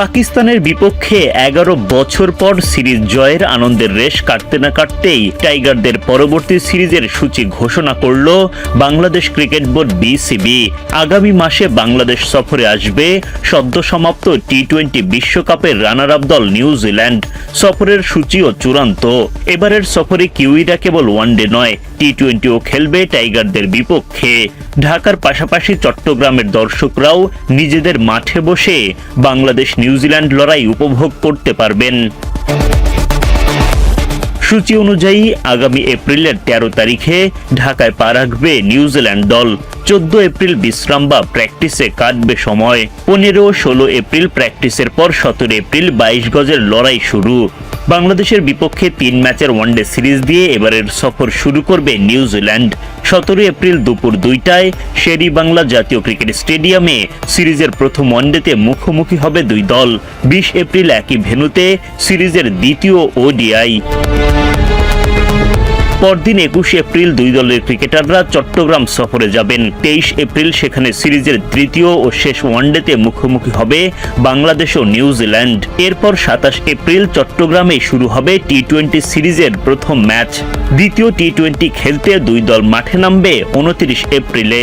পাকিস্তানের বিপক্ষে 11 বছর পর সিরিজ জয়ের আনন্দের রেশ কাটতে না কাটতেই টাইগারদের পরবর্তী সিরিজের সূচি ঘোষণা করল বাংলাদেশ ক্রিকেট বোর্ড বিসিবি। আগামী মাসে বাংলাদেশ সফরে আসবে সদ্য সমাপ্ত টি-20 বিশ্বকাপের রানার আপ দল নিউজিল্যান্ড। সফরের সূচিও চূড়ান্ত। এবারের সফরে কিউইরা কেবল ওয়ানডে নয়, টি-20ও খেলবে টাইগারদের বিপক্ষে। ঢাকার পাশাপাশি চট্টগ্রামের দর্শকরাও নিজেদের মাঠে বসে বাংলাদেশ নিউজিল্যান্ড লড়াই উপভোগ করতে পারবেন। সূচি অনুযায়ী আগামী এপ্রিলের 13 তারিখে ঢাকায় পা রাখবে নিউজিল্যান্ড দল। 14 এপ্রিল বিশ্রাম বা প্র্যাকটিসে কাটবে সময়। 15-16 এপ্রিল প্র্যাকটিসের পর 17 এপ্রিল 22 গজের লড়াই শুরু। বাংলাদেশের বিপক্ষে 3 ম্যাচের ওয়ানডে সিরিজ দিয়ে এবারের সফর শুরু করবে নিউজিল্যান্ড। 17 এপ্রিল দুপুর 2টায় শের-ই-বাংলা জাতীয় ক্রিকেট স্টেডিয়ামে সিরিজের প্রথম ওয়ানডেতে মুখোমুখি হবে দুই দল। 20 এপ্রিল একই ভেন্যুতে সিরিজের দ্বিতীয় ওডিআই। পরদিন 21 এপ্রিল দুই দলের ক্রিকেটাররা চট্টগ্রাম সফরে যাবেন। 23 এপ্রিল সেখানে সিরিজের তৃতীয় ও শেষ ওয়ানডেতে মুখোমুখি হবে বাংলাদেশ ও নিউজিল্যান্ড। এরপর 27 এপ্রিল চট্টগ্রামে শুরু হবে টি-20 সিরিজের প্রথম ম্যাচ। দ্বিতীয় টি-20 খেলতে দুই দল মাঠে নামবে 29 এপ্রিলে।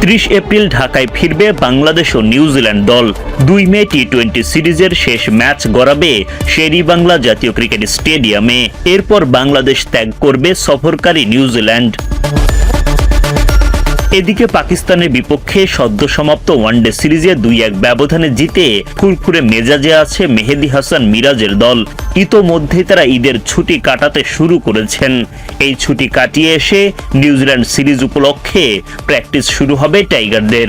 30 এপ্রিল ঢাকায় ফিরবে বাংলাদেশ ও নিউজিল্যান্ড দল। 2 মে টি-20 সিরিজের শেষ ম্যাচ গড়াবে শের-ই-বাংলা জাতীয় ক্রিকেট স্টেডিয়ামে। এরপর বাংলাদেশ ত্যাগ করবে সফরকারী নিউজিল্যান্ড। এদিকে পাকিস্তানের বিপক্ষে সদ্য সমাপ্ত ওয়ানডে সিরিজে 2-1 ব্যবধানে জিতে ফুরফুরে মেজাজে আছে মেহেদী হাসান মিরাজের দল। ইতোমধ্যে তারা ঈদের ছুটি কাটাতে শুরু করেছেন। এই ছুটি কাটিয়ে এসে নিউজিল্যান্ড সিরিজ উপলক্ষে প্র্যাকটিস শুরু হবে টাইগারদের।